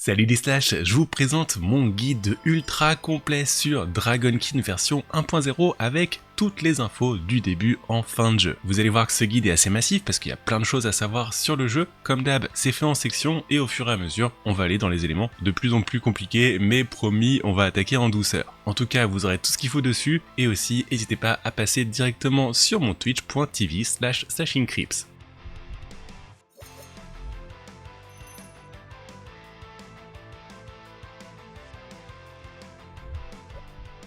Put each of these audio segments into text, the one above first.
Salut les Slash, je vous présente mon guide ultra complet sur Dragonkin version 1.0 avec toutes les infos du début en fin de jeu. Vous allez voir que ce guide est assez massif parce qu'il y a plein de choses à savoir sur le jeu. Comme d'hab, c'est fait en sections et au fur et à mesure, on va aller dans les éléments de plus en plus compliqués, mais promis, on va attaquer en douceur. En tout cas, vous aurez tout ce qu'il faut dessus et aussi, n'hésitez pas à passer directement sur mon twitch.tv/SlashingCrips.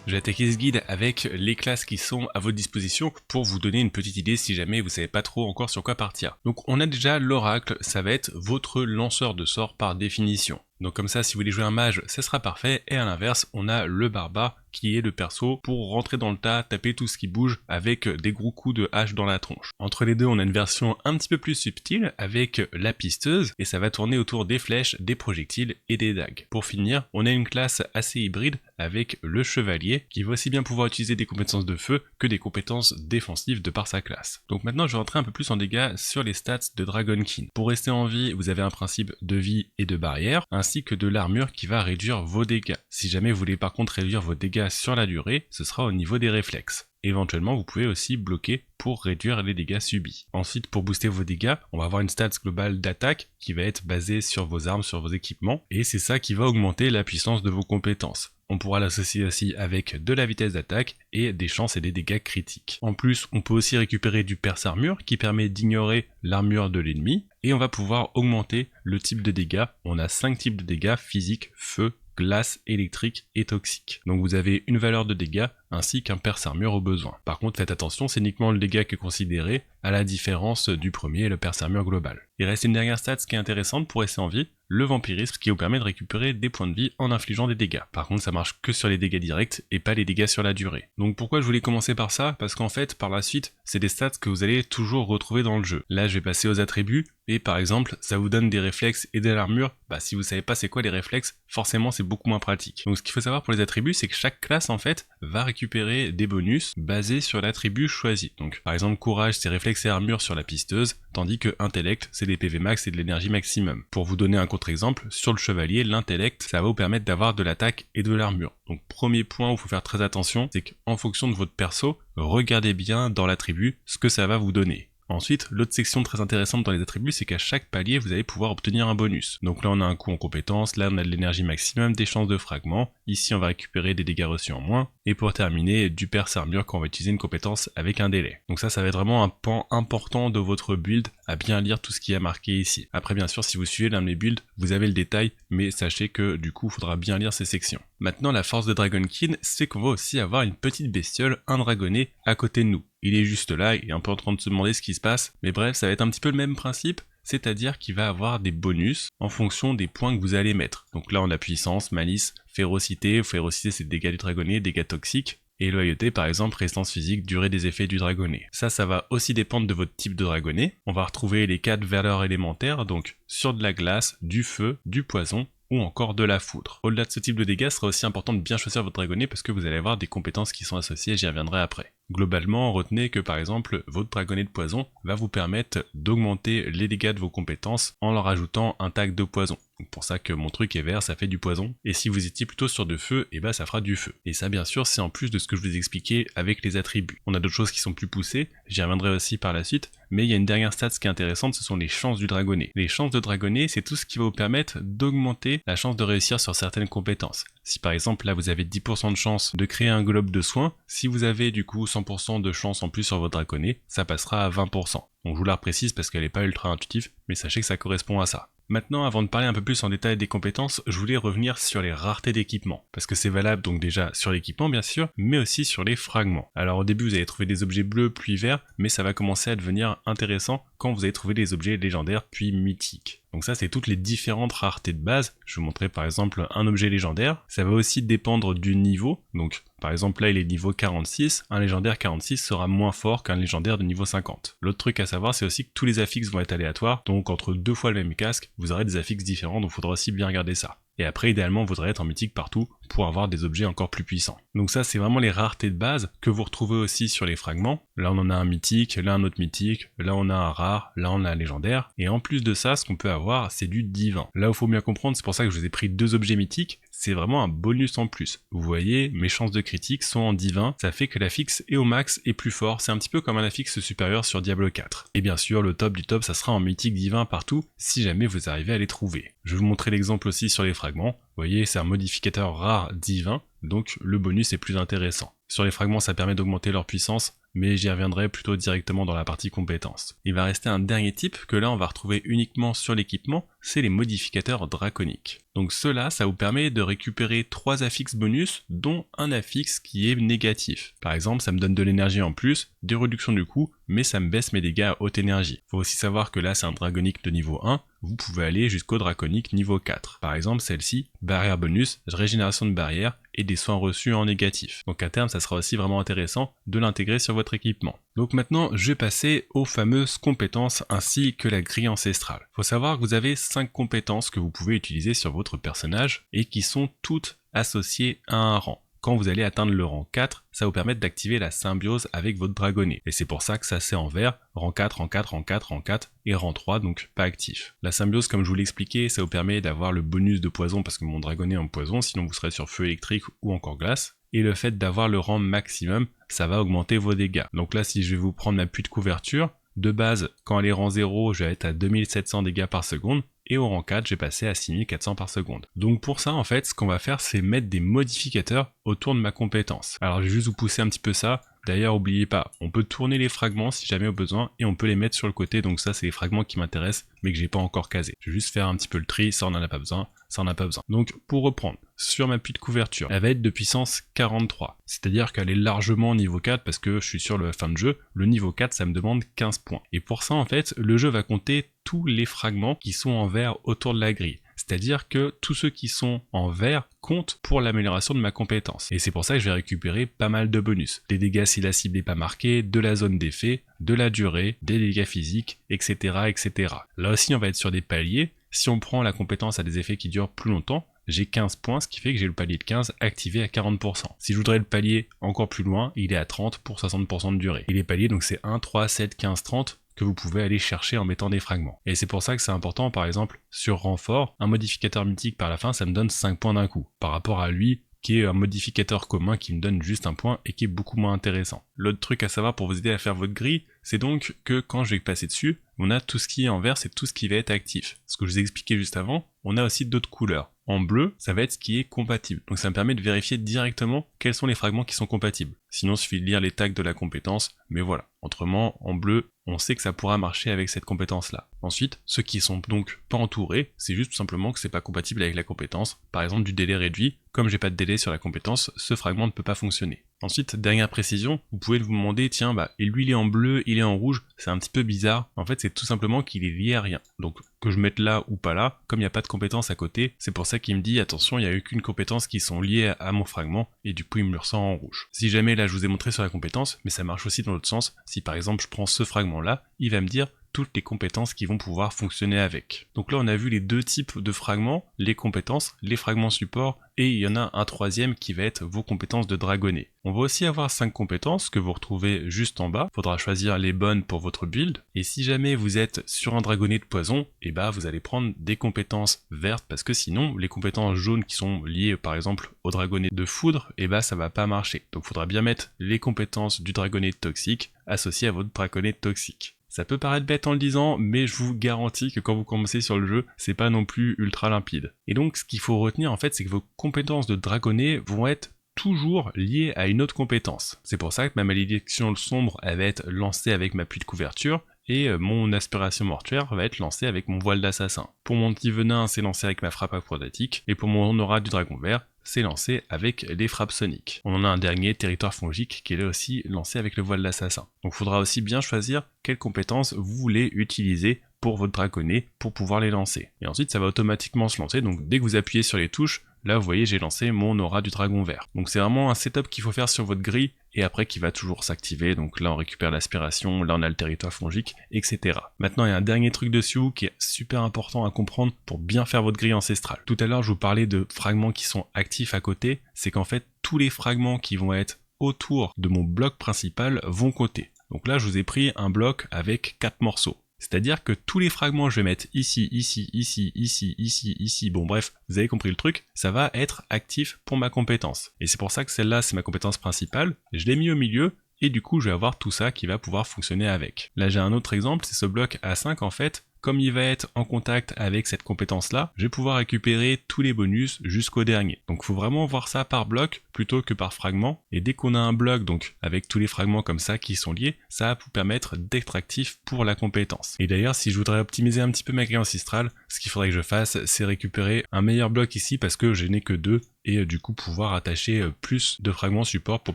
Je vais attaquer ce guide avec les classes qui sont à votre disposition pour vous donner une petite idée si jamais vous savez pas trop encore sur quoi partir. Donc on a déjà l'oracle, ça va être votre lanceur de sorts par définition. Donc comme ça, si vous voulez jouer un mage, ça sera parfait. Et à l'inverse, on a le barbare qui est le perso pour rentrer dans le tas, taper tout ce qui bouge avec des gros coups de hache dans la tronche. Entre les deux, on a une version un petit peu plus subtile avec la pisteuse et ça va tourner autour des flèches, des projectiles et des dagues. Pour finir, on a une classe assez hybride avec le chevalier qui va aussi bien pouvoir utiliser des compétences de feu que des compétences défensives de par sa classe. Donc maintenant, je vais rentrer un peu plus en dégâts sur les stats de Dragonkin. Pour rester en vie, vous avez un principe de vie et de barrière, ainsi que de l'armure qui va réduire vos dégâts. Si jamais vous voulez par contre réduire vos dégâts sur la durée, ce sera au niveau des réflexes. Éventuellement, vous pouvez aussi bloquer pour réduire les dégâts subis. Ensuite, pour booster vos dégâts, on va avoir une stats globale d'attaque qui va être basée sur vos armes, sur vos équipements, et c'est ça qui va augmenter la puissance de vos compétences. On pourra l'associer aussi avec de la vitesse d'attaque et des chances et des dégâts critiques. En plus, on peut aussi récupérer du perce armure qui permet d'ignorer l'armure de l'ennemi, et on va pouvoir augmenter le type de dégâts. On a 5 types de dégâts: physique, feu, glace, électrique et toxique. Donc vous avez une valeur de dégâts ainsi qu'un perce armure au besoin. Par contre, faites attention, c'est uniquement le dégât qui est considéré, à la différence du premier, le perce armure global. Il reste une dernière stat qui est intéressante pour rester en vie, le vampirisme, qui vous permet de récupérer des points de vie en infligeant des dégâts. Par contre, ça marche que sur les dégâts directs et pas les dégâts sur la durée. Donc pourquoi je voulais commencer par ça? Parce qu'en fait, par la suite, c'est des stats que vous allez toujours retrouver dans le jeu. Là, je vais passer aux attributs, et par exemple, ça vous donne des réflexes et de l'armure. Si vous savez pas c'est quoi les réflexes, forcément c'est beaucoup moins pratique. Donc ce qu'il faut savoir pour les attributs, c'est que chaque classe en fait va récupérer des bonus basés sur l'attribut choisi. Donc par exemple, courage c'est réflexe et armure sur la pisteuse, tandis que intellect c'est des PV max et de l'énergie maximum. Pour vous donner un contre-exemple, sur le chevalier, l'intellect, ça va vous permettre d'avoir de l'attaque et de l'armure. Donc premier point où il faut faire très attention, c'est qu'en fonction de votre perso, regardez bien dans l'attribut ce que ça va vous donner. Ensuite, l'autre section très intéressante dans les attributs, c'est qu'à chaque palier, vous allez pouvoir obtenir un bonus. Donc là, on a un coup en compétence, là, on a de l'énergie maximum, des chances de fragments, ici, on va récupérer des dégâts reçus en moins, et pour terminer, du perce armure quand on va utiliser une compétence avec un délai. Donc ça va être vraiment un pan important de votre build, à bien lire tout ce qui est marqué ici. Après, bien sûr, si vous suivez l'un de mes builds, vous avez le détail, mais sachez que du coup, il faudra bien lire ces sections. Maintenant, la force de Dragonkin, c'est qu'on va aussi avoir une petite bestiole, un dragonnet, à côté de nous. Il est juste là, il est un peu en train de se demander ce qui se passe, mais bref, ça va être un petit peu le même principe, c'est-à-dire qu'il va avoir des bonus en fonction des points que vous allez mettre. Donc là, on a puissance, malice, férocité. Férocité, c'est dégâts du dragonnet, dégâts toxiques. Et loyauté, par exemple, résistance physique, durée des effets du dragonnet. Ça va aussi dépendre de votre type de dragonnet. On va retrouver les 4 valeurs élémentaires, donc sur de la glace, du feu, du poison, ou encore de la foudre. Au-delà de ce type de dégâts, ce sera aussi important de bien choisir votre dragonnet parce que vous allez avoir des compétences qui sont associées, j'y reviendrai après. Globalement, retenez que par exemple, votre dragonnet de poison va vous permettre d'augmenter les dégâts de vos compétences en leur ajoutant un tag de poison. Donc pour ça que mon truc est vert, ça fait du poison. Et si vous étiez plutôt sur de feu, et ça fera du feu. Et ça bien sûr, c'est en plus de ce que je vous ai expliqué avec les attributs. On a d'autres choses qui sont plus poussées, j'y reviendrai aussi par la suite, mais il y a une dernière stat qui est intéressante, ce sont les chances du dragonnet. Les chances de dragonnet, c'est tout ce qui va vous permettre d'augmenter la chance de réussir sur certaines compétences. Si par exemple là vous avez 10% de chance de créer un globe de soins, si vous avez du coup 100% de chance en plus sur votre dragonnet, ça passera à 20%. Donc je vous la reprécise parce qu'elle n'est pas ultra intuitive, mais sachez que ça correspond à ça. Maintenant, avant de parler un peu plus en détail des compétences, je voulais revenir sur les raretés d'équipement, parce que c'est valable donc déjà sur l'équipement bien sûr, mais aussi sur les fragments. Alors au début vous allez trouver des objets bleus puis verts, mais ça va commencer à devenir intéressant quand vous allez trouver des objets légendaires puis mythiques. Donc ça c'est toutes les différentes raretés de base. Je vais vous montrer par exemple un objet légendaire. Ça va aussi dépendre du niveau. Donc par exemple là il est niveau 46, un légendaire 46 sera moins fort qu'un légendaire de niveau 50. L'autre truc à savoir c'est aussi que tous les affixes vont être aléatoires, donc entre 2 fois le même casque, vous aurez des affixes différents, donc il faudra aussi bien regarder ça. et après idéalement vous voudrez être en mythique partout pour avoir des objets encore plus puissants. Donc ça c'est vraiment les raretés de base que vous retrouvez aussi sur les fragments. Là on en a un mythique, là un autre mythique, là on a un rare, là on a un légendaire, et en plus de ça ce qu'on peut avoir c'est du divin. Là où il faut bien comprendre, c'est pour ça que je vous ai pris 2 objets mythiques, c'est vraiment un bonus en plus. Vous voyez, mes chances de critique sont en divin, ça fait que l'affixe est au max et plus fort, c'est un petit peu comme un affixe supérieur sur Diablo 4. Et bien sûr, le top du top, ça sera en mythique divin partout, si jamais vous arrivez à les trouver. Je vais vous montrer l'exemple aussi sur les fragments. Vous voyez, c'est un modificateur rare divin, donc le bonus est plus intéressant. Sur les fragments, ça permet d'augmenter leur puissance, mais j'y reviendrai plutôt directement dans la partie compétences. Il va rester un dernier type que là on va retrouver uniquement sur l'équipement, c'est les modificateurs draconiques. Donc ceux-là, ça vous permet de récupérer 3 affixes bonus, dont un affixe qui est négatif. Par exemple, ça me donne de l'énergie en plus, des réductions du coût, mais ça me baisse mes dégâts à haute énergie. Faut aussi savoir que là c'est un draconique de niveau 1, vous pouvez aller jusqu'au draconique niveau 4. Par exemple celle-ci, barrière bonus, régénération de barrière et des soins reçus en négatif. Donc à terme ça sera aussi vraiment intéressant de l'intégrer sur votre équipement. Donc maintenant je vais passer aux fameuses compétences ainsi que la grille ancestrale. Faut savoir que vous avez 5 compétences que vous pouvez utiliser sur votre personnage et qui sont toutes associées à un rang. Quand vous allez atteindre le rang 4, ça va vous permettre d'activer la symbiose avec votre dragonnet. Et c'est pour ça que ça c'est en vert, rang 4, rang 4, rang 4, rang 4 et rang 3, donc pas actif. La symbiose, comme je vous l'ai expliqué, ça vous permet d'avoir le bonus de poison parce que mon dragonnet est en poison, sinon vous serez sur feu électrique ou encore glace. Et le fait d'avoir le rang maximum, ça va augmenter vos dégâts. Donc là, si je vais vous prendre ma puits de couverture, de base, quand elle est rang 0, je vais être à 2700 dégâts par seconde. Et au rang 4, j'ai passé à 6400 par seconde. Donc pour ça, en fait, ce qu'on va faire, c'est mettre des modificateurs autour de ma compétence. Alors je vais juste vous pousser un petit peu ça. D'ailleurs, n'oubliez pas, on peut tourner les fragments si jamais au besoin, et on peut les mettre sur le côté, donc ça c'est les fragments qui m'intéressent, mais que j'ai pas encore casé. Je vais juste faire un petit peu le tri, ça on en a pas besoin, ça on en a pas besoin. Donc pour reprendre, sur ma puits de couverture, elle va être de puissance 43, c'est-à-dire qu'elle est largement niveau 4, parce que je suis sur la fin de jeu, le niveau 4 ça me demande 15 points. Et pour ça en fait, le jeu va compter tous les fragments qui sont en vert autour de la grille. C'est-à-dire que tous ceux qui sont en vert comptent pour l'amélioration de ma compétence. Et c'est pour ça que je vais récupérer pas mal de bonus. Des dégâts si la cible n'est pas marquée, de la zone d'effet, de la durée, des dégâts physiques, etc., etc. Là aussi on va être sur des paliers. Si on prend la compétence à des effets qui durent plus longtemps, j'ai 15 points, ce qui fait que j'ai le palier de 15 activé à 40%. Si je voudrais le palier encore plus loin, il est à 30 pour 60% de durée. Et les paliers, donc c'est 1, 3, 7, 15, 30, que vous pouvez aller chercher en mettant des fragments. Et c'est pour ça que c'est important, par exemple, sur renfort, un modificateur mythique par la fin, ça me donne 5 points d'un coup, par rapport à lui, qui est un modificateur commun qui me donne juste un point et qui est beaucoup moins intéressant. L'autre truc à savoir pour vous aider à faire votre grille, c'est donc que quand je vais passer dessus, on a tout ce qui est en vert, c'est tout ce qui va être actif. Ce que je vous ai expliqué juste avant, on a aussi d'autres couleurs. En bleu, ça va être ce qui est compatible. Donc ça me permet de vérifier directement quels sont les fragments qui sont compatibles. Sinon, il suffit de lire les tags de la compétence, mais voilà. Autrement, en bleu, on sait que ça pourra marcher avec cette compétence-là. Ensuite, ceux qui sont donc pas entourés, c'est juste tout simplement que c'est pas compatible avec la compétence. Par exemple, du délai réduit. Comme j'ai pas de délai sur la compétence, ce fragment ne peut pas fonctionner. Ensuite, dernière précision, vous pouvez vous demander, tiens, et lui il est en bleu, il est en rouge, c'est un petit peu bizarre. En fait, c'est tout simplement qu'il est lié à rien. Donc, que je mette là ou pas là, comme il n'y a pas de compétence à côté, c'est pour ça qu'il me dit, attention, il n'y a aucune compétence qui sont liées à mon fragment, et du coup, il me le ressent en rouge. Si jamais, là, je vous ai montré sur la compétence, mais ça marche aussi dans l'autre sens, si par exemple, je prends ce fragment-là, il va me dire toutes les compétences qui vont pouvoir fonctionner avec. Donc là on a vu les deux types de fragments, les compétences, les fragments support, et il y en a un troisième qui va être vos compétences de dragonnet. On va aussi avoir 5 compétences que vous retrouvez juste en bas, faudra choisir les bonnes pour votre build, et si jamais vous êtes sur un dragonnet de poison, et vous allez prendre des compétences vertes, parce que sinon les compétences jaunes qui sont liées par exemple au dragonnet de foudre, ça va pas marcher. Donc faudra bien mettre les compétences du dragonnet toxique associées à votre dragonnet toxique. Ça peut paraître bête en le disant, mais je vous garantis que quand vous commencez sur le jeu, c'est pas non plus ultra limpide. Et donc ce qu'il faut retenir en fait, c'est que vos compétences de dragonnet vont être toujours liées à une autre compétence. C'est pour ça que ma malédiction sombre, elle va être lancée avec ma puits de couverture, et mon aspiration mortuaire va être lancée avec mon voile d'assassin. Pour mon petit venin, c'est lancé avec ma frappe acrobatique, et pour mon aura du dragon vert, c'est lancé avec les frappes soniques. On en a un dernier, territoire fongique, qui est là aussi lancé avec le voile d'assassin. Donc il faudra aussi bien choisir quelles compétences vous voulez utiliser pour votre dragonnet pour pouvoir les lancer. Et ensuite ça va automatiquement se lancer, donc dès que vous appuyez sur les touches, là vous voyez j'ai lancé mon aura du dragon vert. Donc c'est vraiment un setup qu'il faut faire sur votre grille, et après qui va toujours s'activer. Donc là on récupère l'aspiration, là on a le territoire fongique, etc. Maintenant il y a un dernier truc dessus qui est super important à comprendre pour bien faire votre grille ancestrale. Tout à l'heure je vous parlais de fragments qui sont actifs à côté, c'est qu'en fait tous les fragments qui vont être autour de mon bloc principal vont côté. Donc là je vous ai pris un bloc avec 4 morceaux. C'est-à-dire que tous les fragments, je vais mettre ici, ici, ici, ici, ici, ici, bon bref, vous avez compris le truc, ça va être actif pour ma compétence. Et c'est pour ça que celle-là, c'est ma compétence principale, je l'ai mis au milieu, et du coup, je vais avoir tout ça qui va pouvoir fonctionner avec. Là, j'ai un autre exemple, c'est ce bloc A5 en fait. Comme il va être en contact avec cette compétence-là, je vais pouvoir récupérer tous les bonus jusqu'au dernier. Donc il faut vraiment voir ça par bloc plutôt que par fragment. Et dès qu'on a un bloc, donc avec tous les fragments comme ça qui sont liés, ça va vous permettre d'être actif pour la compétence. Et d'ailleurs, si je voudrais optimiser un petit peu ma grille ancestrale, ce qu'il faudrait que je fasse, c'est récupérer un meilleur bloc ici parce que je n'ai que 2. Et du coup pouvoir attacher plus de fragments support pour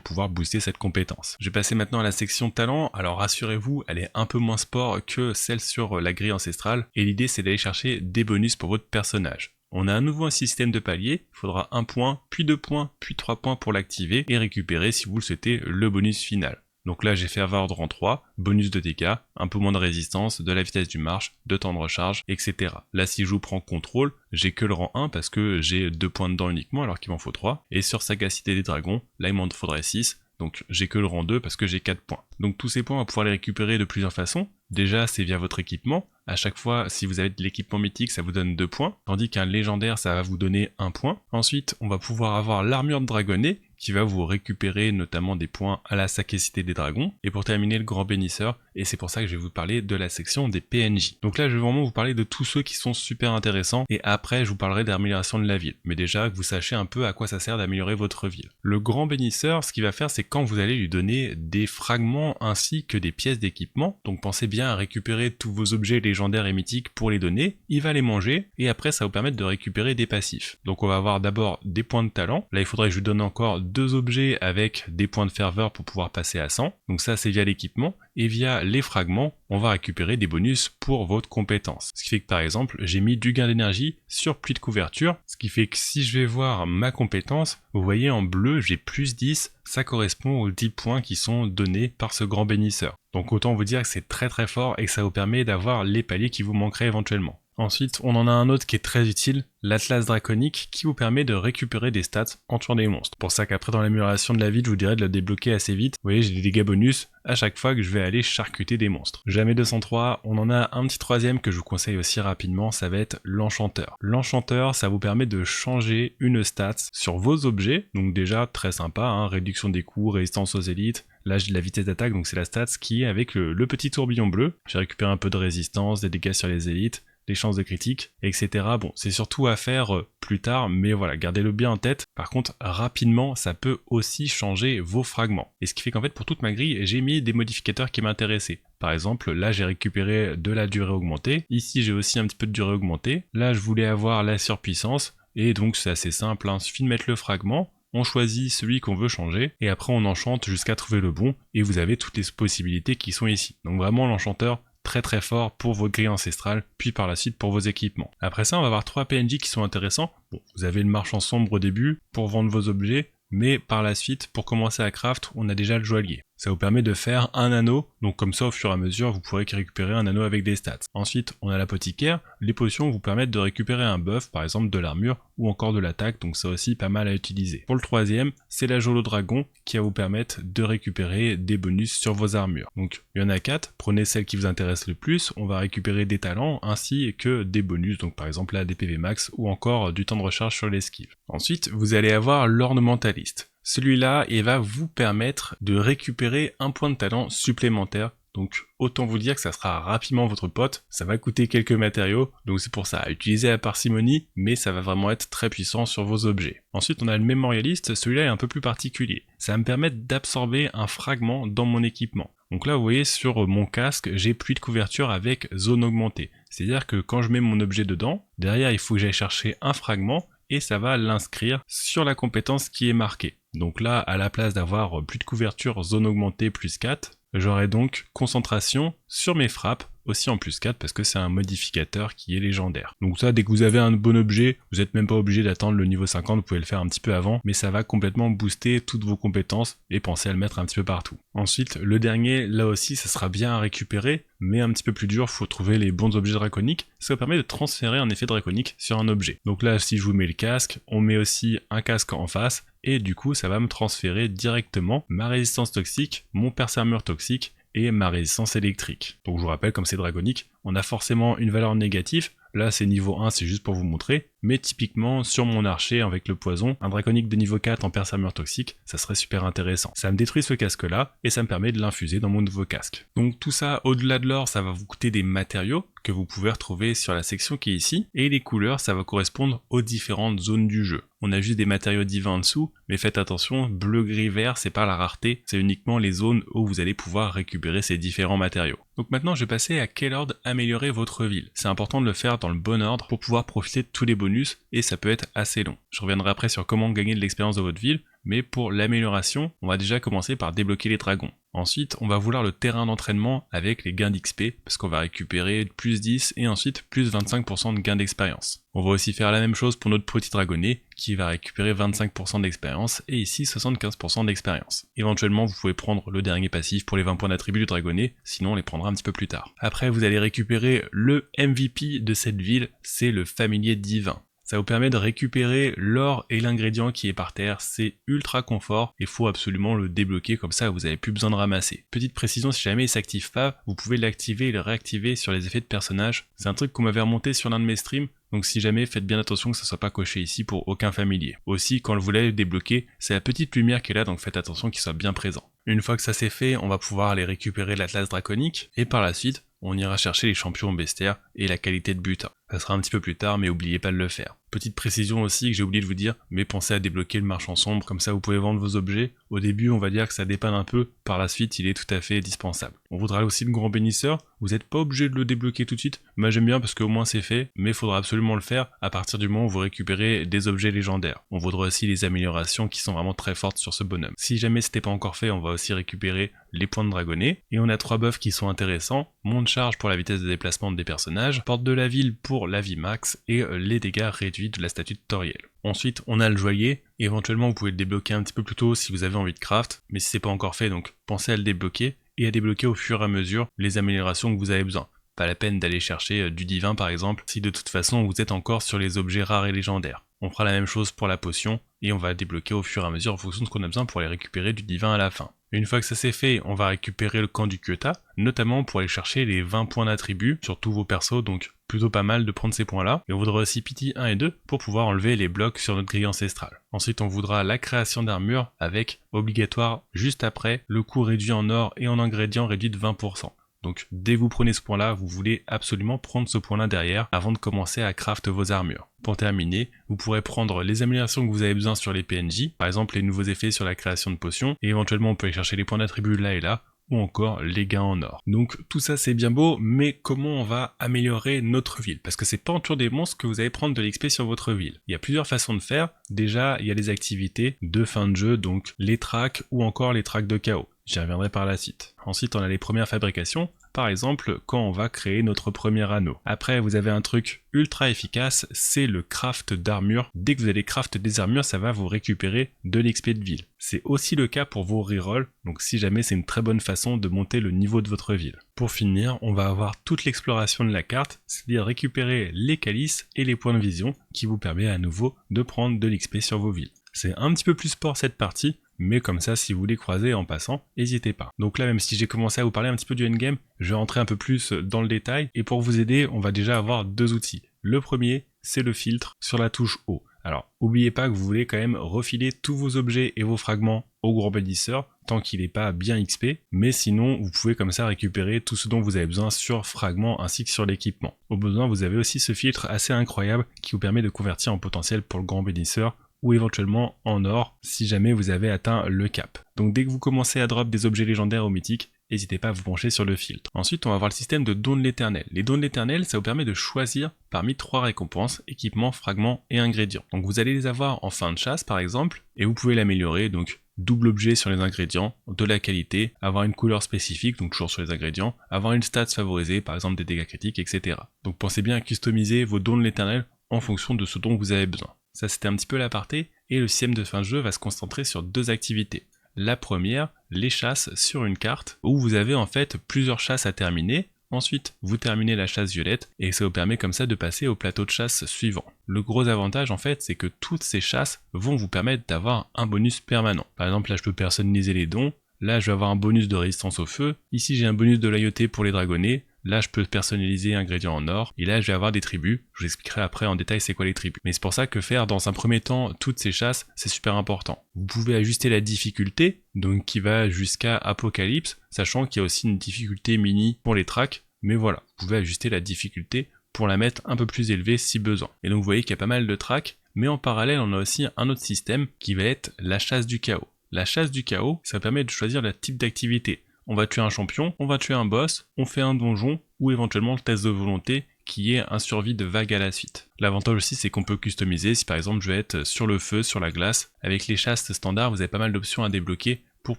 pouvoir booster cette compétence. Je vais passer maintenant à la section talent. Alors rassurez-vous, elle est un peu moins sport que celle sur la grille ancestrale, et l'idée c'est d'aller chercher des bonus pour votre personnage. On a à nouveau un système de paliers, il faudra 1 point, puis 2 points, puis 3 points pour l'activer et récupérer si vous le souhaitez le bonus final. Donc là j'ai fait avoir rang 3, bonus de dégâts, un peu moins de résistance, de la vitesse du marche, de temps de recharge, etc. Là si je vous prends contrôle, j'ai que le rang 1 parce que j'ai 2 points dedans uniquement alors qu'il m'en faut 3. Et sur sagacité des dragons, là il m'en faudrait 6. Donc j'ai que le rang 2 parce que j'ai 4 points. Donc tous ces points on va pouvoir les récupérer de plusieurs façons. Déjà c'est via votre équipement. À chaque fois si vous avez de l'équipement mythique ça vous donne 2 points. Tandis qu'un légendaire ça va vous donner 1 point. Ensuite on va pouvoir avoir l'armure de dragonnet qui va vous récupérer notamment des points à la sagacité des dragons. Et pour terminer le grand bénisseur, et c'est pour ça que je vais vous parler de la section des PNJ. Donc là je vais vraiment vous parler de tous ceux qui sont super intéressants et après je vous parlerai d'amélioration de la ville. Mais déjà que vous sachiez un peu à quoi ça sert d'améliorer votre ville. Le grand bénisseur, ce qu'il va faire c'est quand vous allez lui donner des fragments ainsi que des pièces d'équipement, donc pensez bien à récupérer tous vos objets légendaires et mythiques pour les donner, il va les manger et après ça va vous permettre de récupérer des passifs. Donc on va avoir d'abord des points de talent, là il faudrait que je lui donne encore 2 objets avec des points de ferveur pour pouvoir passer à 100, donc ça c'est via l'équipement, et via les fragments, on va récupérer des bonus pour votre compétence. Ce qui fait que par exemple, j'ai mis du gain d'énergie sur pluie de couverture, ce qui fait que si je vais voir ma compétence, vous voyez en bleu, j'ai plus 10, ça correspond aux 10 points qui sont donnés par ce grand bénisseur. Donc autant vous dire que c'est très très fort et que ça vous permet d'avoir les paliers qui vous manqueraient éventuellement. Ensuite, on en a un autre qui est très utile, l'Atlas Draconique, qui vous permet de récupérer des stats en tuant des monstres. Pour ça qu'après dans l'amélioration de la ville, je vous dirais de la débloquer assez vite. Vous voyez, j'ai des dégâts bonus à chaque fois que je vais aller charcuter des monstres. Jamais 203, on en a un petit troisième que je vous conseille aussi rapidement, ça va être l'Enchanteur. L'Enchanteur, ça vous permet de changer une stat sur vos objets, donc déjà très sympa, hein, réduction des coups, résistance aux élites. Là j'ai de la vitesse d'attaque, donc c'est la stat qui est avec le petit tourbillon bleu. J'ai récupéré un peu de résistance, des dégâts sur les élites, les chances de critique, etc. Bon, c'est surtout à faire plus tard, mais voilà, gardez-le bien en tête. Par contre, rapidement, ça peut aussi changer vos fragments. Et ce qui fait qu'en fait, pour toute ma grille, j'ai mis des modificateurs qui m'intéressaient. Par exemple, là, j'ai récupéré de la durée augmentée. Ici, j'ai aussi un petit peu de durée augmentée. Là, je voulais avoir la surpuissance. Et donc, c'est assez simple, hein. Il suffit de mettre le fragment. On choisit celui qu'on veut changer, et après on enchante jusqu'à trouver le bon, et vous avez toutes les possibilités qui sont ici. Donc vraiment l'enchanteur, très très fort pour votre grille ancestrale, puis par la suite pour vos équipements. Après ça, on va avoir 3 PNJ qui sont intéressants. Bon, vous avez le marchand sombre au début, pour vendre vos objets, mais par la suite, pour commencer à craft, on a déjà le joaillier. Ça vous permet de faire un anneau, donc comme ça au fur et à mesure vous pourrez récupérer un anneau avec des stats. Ensuite on a l'apothicaire, les potions vous permettent de récupérer un buff, par exemple de l'armure ou encore de l'attaque, donc ça aussi pas mal à utiliser. Pour le troisième, c'est la Jolo Dragon qui va vous permettre de récupérer des bonus sur vos armures. Donc il y en a 4, prenez celle qui vous intéresse le plus, on va récupérer des talents ainsi que des bonus, donc par exemple là des PV max ou encore du temps de recharge sur l'esquive. Ensuite vous allez avoir l'ornementaliste. Celui-là, il va vous permettre de récupérer un point de talent supplémentaire. Donc autant vous dire que ça sera rapidement votre pote, ça va coûter quelques matériaux, donc c'est pour ça, à utiliser à parcimonie, mais ça va vraiment être très puissant sur vos objets. Ensuite on a le mémorialiste, celui-là est un peu plus particulier. Ça va me permettre d'absorber un fragment dans mon équipement. Donc là vous voyez sur mon casque, j'ai pluie de couverture avec zone augmentée. C'est-à-dire que quand je mets mon objet dedans, derrière il faut que j'aille chercher un fragment, et ça va l'inscrire sur la compétence qui est marquée. Donc là, à la place d'avoir plus de couverture zone augmentée plus 4, j'aurai donc concentration sur mes frappes aussi en plus 4 parce que c'est un modificateur qui est légendaire. Donc ça, dès que vous avez un bon objet, vous n'êtes même pas obligé d'attendre le niveau 50, vous pouvez le faire un petit peu avant, mais ça va complètement booster toutes vos compétences et pensez à le mettre un petit peu partout. Ensuite, le dernier, là aussi, ça sera bien à récupérer, mais un petit peu plus dur, faut trouver les bons objets draconiques. Ça vous permet de transférer un effet draconique sur un objet. Donc là, si je vous mets le casque, on met aussi un casque en face, et du coup, ça va me transférer directement ma résistance toxique, mon perce-armure toxique, et ma résistance électrique. Donc je vous rappelle, comme c'est draconique, on a forcément une valeur négative. Là c'est niveau 1, c'est juste pour vous montrer, mais typiquement sur mon archer avec le poison, un draconique de niveau 4 en perce-armure toxique, ça serait super intéressant. Ça me détruit ce casque là, et ça me permet de l'infuser dans mon nouveau casque. Donc tout ça, au-delà de l'or, ça va vous coûter des matériaux que vous pouvez retrouver sur la section qui est ici, et les couleurs, ça va correspondre aux différentes zones du jeu. On a juste des matériaux divins en dessous, mais faites attention, bleu, gris, vert, c'est pas la rareté, c'est uniquement les zones où vous allez pouvoir récupérer ces différents matériaux. Donc maintenant je vais passer à quel ordre améliorer votre ville. C'est important de le faire dans le bon ordre pour pouvoir profiter de tous les bonus, et ça peut être assez long. Je reviendrai après sur comment gagner de l'expérience de votre ville, mais pour l'amélioration, on va déjà commencer par débloquer les dragons. Ensuite, on va vouloir le terrain d'entraînement avec les gains d'XP, parce qu'on va récupérer plus 10 et ensuite plus 25% de gains d'expérience. On va aussi faire la même chose pour notre petit dragonnet, qui va récupérer 25% d'expérience, et ici 75% d'expérience. Éventuellement, vous pouvez prendre le dernier passif pour les 20 points d'attribut du dragonnet, sinon on les prendra un petit peu plus tard. Après, vous allez récupérer le MVP de cette ville, c'est le familier divin. Ça vous permet de récupérer l'or et l'ingrédient qui est par terre, c'est ultra confort et faut absolument le débloquer, comme ça vous n'avez plus besoin de ramasser. Petite précision, si jamais il s'active pas, vous pouvez l'activer et le réactiver sur les effets de personnage. C'est un truc qu'on m'avait remonté sur l'un de mes streams, donc si jamais, faites bien attention que ça soit pas coché ici pour aucun familier. Aussi, quand vous l'avez débloqué, c'est la petite lumière qui est là, donc faites attention qu'il soit bien présent. Une fois que ça c'est fait, on va pouvoir aller récupérer l'Atlas draconique, et par la suite, on ira chercher les champions bestiaires et la qualité de butin. Ça sera un petit peu plus tard, mais n'oubliez pas de le faire. Petite précision aussi que j'ai oublié de vous dire, mais pensez à débloquer le marchand sombre, comme ça vous pouvez vendre vos objets. Au début, on va dire que ça dépanne un peu, par la suite, il est tout à fait dispensable. On voudra aussi le grand bénisseur, vous n'êtes pas obligé de le débloquer tout de suite, moi j'aime bien parce qu'au moins c'est fait, mais il faudra absolument le faire à partir du moment où vous récupérez des objets légendaires. On voudra aussi les améliorations qui sont vraiment très fortes sur ce bonhomme. Si jamais c'était pas encore fait, on va aussi récupérer les points de dragonnet, et on a 3 buffs qui sont intéressants, monde charge pour la vitesse de déplacement des personnages, porte de la ville pour la vie max, et les dégâts réduits de la statue de Toriel. Ensuite, on a le joaillier, et éventuellement vous pouvez le débloquer un petit peu plus tôt si vous avez envie de craft, mais si c'est pas encore fait, donc pensez à le débloquer, et à débloquer au fur et à mesure les améliorations que vous avez besoin. Pas la peine d'aller chercher du divin par exemple, si de toute façon vous êtes encore sur les objets rares et légendaires. On fera la même chose pour la potion, et on va débloquer au fur et à mesure en fonction de ce qu'on a besoin pour aller récupérer du divin à la fin. Une fois que ça c'est fait, on va récupérer le camp du Kyota, notamment pour aller chercher les 20 points d'attribut sur tous vos persos, donc plutôt pas mal de prendre ces points-là. Et on voudra aussi Pity 1 et 2 pour pouvoir enlever les blocs sur notre grille ancestrale. Ensuite, on voudra la création d'armure avec, obligatoire, juste après, le coût réduit en or et en ingrédients réduit de 20%. Donc dès que vous prenez ce point là, vous voulez absolument prendre ce point là derrière avant de commencer à craft vos armures. Pour terminer, vous pourrez prendre les améliorations que vous avez besoin sur les PNJ, par exemple les nouveaux effets sur la création de potions, et éventuellement on peut aller chercher les points d'attribut là et là, ou encore les gains en or. Donc tout ça c'est bien beau, mais comment on va améliorer notre ville? Parce que c'est pas en tuant des monstres que vous allez prendre de l'XP sur votre ville. Il y a plusieurs façons de faire. Déjà, il y a les activités de fin de jeu, donc les tracks ou encore les tracks de chaos. J'y reviendrai par la suite. Ensuite, on a les premières fabrications, par exemple quand on va créer notre premier anneau. Après, vous avez un truc ultra efficace, c'est le craft d'armure. Dès que vous allez craft des armures, ça va vous récupérer de l'XP de ville. C'est aussi le cas pour vos rerolls, donc si jamais c'est une très bonne façon de monter le niveau de votre ville. Pour finir, on va avoir toute l'exploration de la carte, c'est-à-dire récupérer les calices et les points de vision, qui vous permet à nouveau de prendre de l'XP sur vos villes. C'est un petit peu plus sport cette partie, mais comme ça, si vous voulez croiser en passant, n'hésitez pas. Donc là, même si j'ai commencé à vous parler un petit peu du endgame, je vais rentrer un peu plus dans le détail, et pour vous aider, on va déjà avoir 2 outils. Le premier, c'est le filtre sur la touche haut. Alors, n'oubliez pas que vous voulez quand même refiler tous vos objets et vos fragments au grand bénisseur, tant qu'il n'est pas bien XP, mais sinon, vous pouvez comme ça récupérer tout ce dont vous avez besoin sur fragments ainsi que sur l'équipement. Au besoin, vous avez aussi ce filtre assez incroyable qui vous permet de convertir en potentiel pour le grand bénisseur, ou éventuellement en or si jamais vous avez atteint le cap. Donc dès que vous commencez à drop des objets légendaires ou mythiques, n'hésitez pas à vous pencher sur le filtre. Ensuite, on va voir le système de dons de l'éternel. Les dons de l'éternel, ça vous permet de choisir parmi 3 récompenses, équipements, fragments et ingrédients. Donc vous allez les avoir en fin de chasse par exemple, et vous pouvez l'améliorer, donc double objet sur les ingrédients, de la qualité, avoir une couleur spécifique, donc toujours sur les ingrédients, avoir une stats favorisée, par exemple des dégâts critiques, etc. Donc pensez bien à customiser vos dons de l'éternel en fonction de ce dont vous avez besoin. Ça c'était un petit peu l'aparté, et le système de fin de jeu va se concentrer sur deux activités. La première, les chasses sur une carte, où vous avez en fait plusieurs chasses à terminer. Ensuite, vous terminez la chasse violette, et ça vous permet comme ça de passer au plateau de chasse suivant. Le gros avantage en fait, c'est que toutes ces chasses vont vous permettre d'avoir un bonus permanent. Par exemple, là je peux personnaliser les dons, là je vais avoir un bonus de résistance au feu, ici j'ai un bonus de loyauté pour les dragonnés, là je peux personnaliser ingrédients en or, et là je vais avoir des tribus, je vous expliquerai après en détail c'est quoi les tribus. Mais c'est pour ça que faire dans un premier temps toutes ces chasses, c'est super important. Vous pouvez ajuster la difficulté, donc qui va jusqu'à Apocalypse, sachant qu'il y a aussi une difficulté mini pour les tracks, mais voilà, vous pouvez ajuster la difficulté pour la mettre un peu plus élevée si besoin. Et donc vous voyez qu'il y a pas mal de tracks, mais en parallèle on a aussi un autre système qui va être la chasse du chaos. La chasse du chaos, ça permet de choisir le type d'activité. On va tuer un champion, on va tuer un boss, on fait un donjon, ou éventuellement le test de volonté, qui est un survie de vague à la suite. L'avantage aussi c'est qu'on peut customiser, si par exemple je vais être sur le feu, sur la glace, avec les chasses standards vous avez pas mal d'options à débloquer pour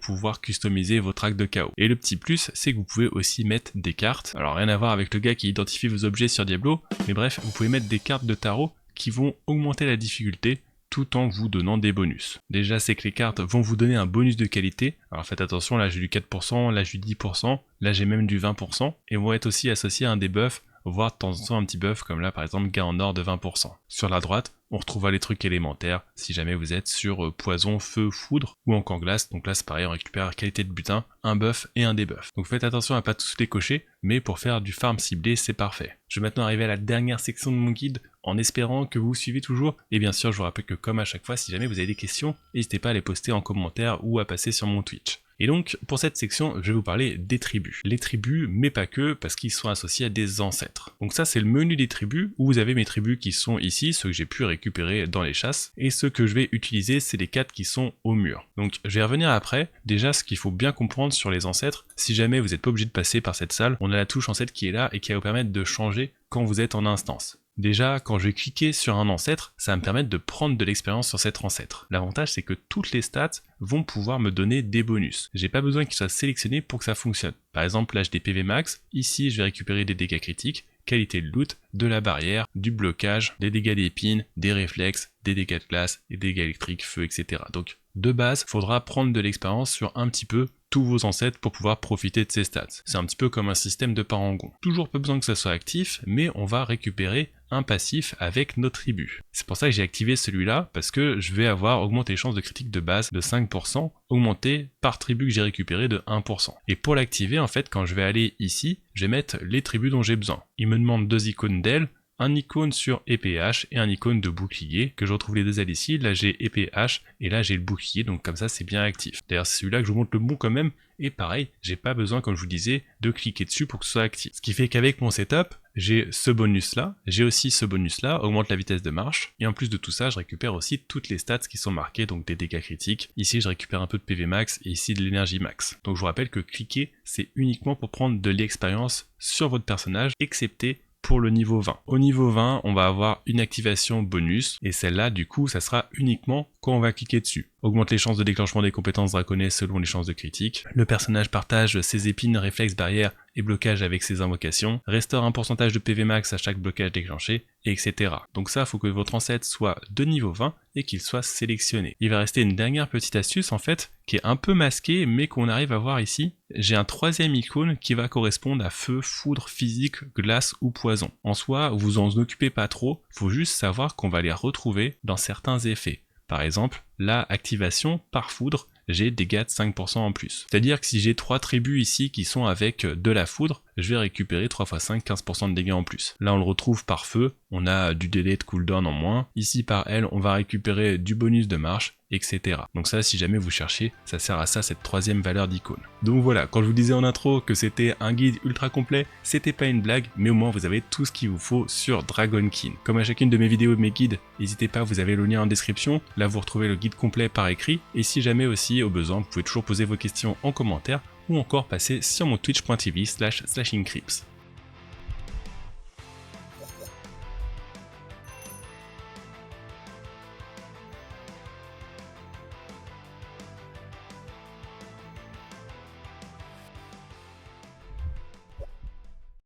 pouvoir customiser vos tracks de chaos. Et le petit plus, c'est que vous pouvez aussi mettre des cartes, alors rien à voir avec le gars qui identifie vos objets sur Diablo, mais bref, vous pouvez mettre des cartes de tarot qui vont augmenter la difficulté, tout en vous donnant des bonus. Déjà, c'est que les cartes vont vous donner un bonus de qualité, alors faites attention, là j'ai du 4%, là j'ai du 10%, là j'ai même du 20%, et vont être aussi associés à un debuff, voire de temps en temps un petit buff, comme là par exemple gain en or de 20%. Sur la droite, on retrouvera les trucs élémentaires, si jamais vous êtes sur poison, feu, foudre, ou encore glace, donc là c'est pareil, on récupère qualité de butin, un buff et un debuff. Donc faites attention à pas tous les cocher, mais pour faire du farm ciblé, c'est parfait. Je vais maintenant arriver à la dernière section de mon guide, en espérant que vous suivez toujours, et bien sûr je vous rappelle que comme à chaque fois, si jamais vous avez des questions, n'hésitez pas à les poster en commentaire ou à passer sur mon Twitch. Et donc, pour cette section, je vais vous parler des tribus. Les tribus, mais pas que, parce qu'ils sont associés à des ancêtres. Donc ça, c'est le menu des tribus, où vous avez mes tribus qui sont ici, ceux que j'ai pu récupérer dans les chasses, et ceux que je vais utiliser, c'est les 4 qui sont au mur. Donc, je vais revenir après. Déjà, ce qu'il faut bien comprendre sur les ancêtres, si jamais vous n'êtes pas obligé de passer par cette salle, on a la touche ancêtre qui est là, et qui va vous permettre de changer quand vous êtes en instance. Déjà, quand je vais cliquer sur un ancêtre, ça va me permettre de prendre de l'expérience sur cet ancêtre. L'avantage, c'est que toutes les stats vont pouvoir me donner des bonus. J'ai pas besoin qu'ils soient sélectionnés pour que ça fonctionne. Par exemple, là j'ai des PV max, ici je vais récupérer des dégâts critiques, qualité de loot, de la barrière, du blocage, des dégâts d'épines, des réflexes, des dégâts de glace, des dégâts électriques, feu, etc. Donc, de base, il faudra prendre de l'expérience sur un petit peu tous vos ancêtres pour pouvoir profiter de ces stats. C'est un petit peu comme un système de parangon. Toujours pas besoin que ça soit actif, mais on va récupérer un passif avec nos tribus. C'est pour ça que j'ai activé celui-là, parce que je vais avoir augmenté les chances de critique de base de 5%, augmenté par tribu que j'ai récupéré de 1%. Et pour l'activer, en fait, quand je vais aller ici, je vais mettre les tribus dont j'ai besoin. Il me demande 2 icônes d'aile, un icône sur épée et hache et un icône de bouclier, que je retrouve les deux ailes ici. Là j'ai épée hache et là j'ai le bouclier, donc comme ça c'est bien actif. D'ailleurs c'est celui-là que je vous montre le bon quand même, et pareil, j'ai pas besoin, comme je vous disais, de cliquer dessus pour que ce soit actif. Ce qui fait qu'avec mon setup, j'ai ce bonus là, j'ai aussi ce bonus là, augmente la vitesse de marche, et en plus de tout ça, je récupère aussi toutes les stats qui sont marquées, donc des dégâts critiques. Ici je récupère un peu de PV max, et ici de l'énergie max. Donc je vous rappelle que cliquer, c'est uniquement pour prendre de l'expérience sur votre personnage, excepté pour le niveau 20. Au niveau 20, on va avoir une activation bonus, et celle-là, du coup, ça sera uniquement quand on va cliquer dessus. Augmente les chances de déclenchement des compétences draconnées selon les chances de critique. Le personnage partage ses épines, réflexes, barrières et blocages avec ses invocations. Restaure un pourcentage de PV max à chaque blocage déclenché, etc. Donc ça, il faut que votre ancêtre soit de niveau 20 et qu'il soit sélectionné. Il va rester une dernière petite astuce, en fait, qui est un peu masquée, mais qu'on arrive à voir ici. J'ai un troisième icône qui va correspondre à feu, foudre, physique, glace ou poison. En soi, vous en occupez pas trop, faut juste savoir qu'on va les retrouver dans certains effets. Par exemple, la activation par foudre, j'ai dégâts de 5% en plus. C'est-à-dire que si j'ai 3 tribus ici qui sont avec de la foudre, je vais récupérer 3 x 5, 15% de dégâts en plus. Là on le retrouve par feu, on a du délai de cooldown en moins. Ici par elle, on va récupérer du bonus de marche, etc. Donc ça, si jamais vous cherchez, ça sert à ça, cette troisième valeur d'icône. Donc voilà, quand je vous disais en intro que c'était un guide ultra complet, c'était pas une blague, mais au moins vous avez tout ce qu'il vous faut sur Dragonkin. Comme à chacune de mes vidéos et mes guides, n'hésitez pas, vous avez le lien en description, là vous retrouvez le guide complet par écrit, et si jamais aussi au besoin, vous pouvez toujours poser vos questions en commentaire, ou encore passer sur mon twitch.tv/slashingcrypts.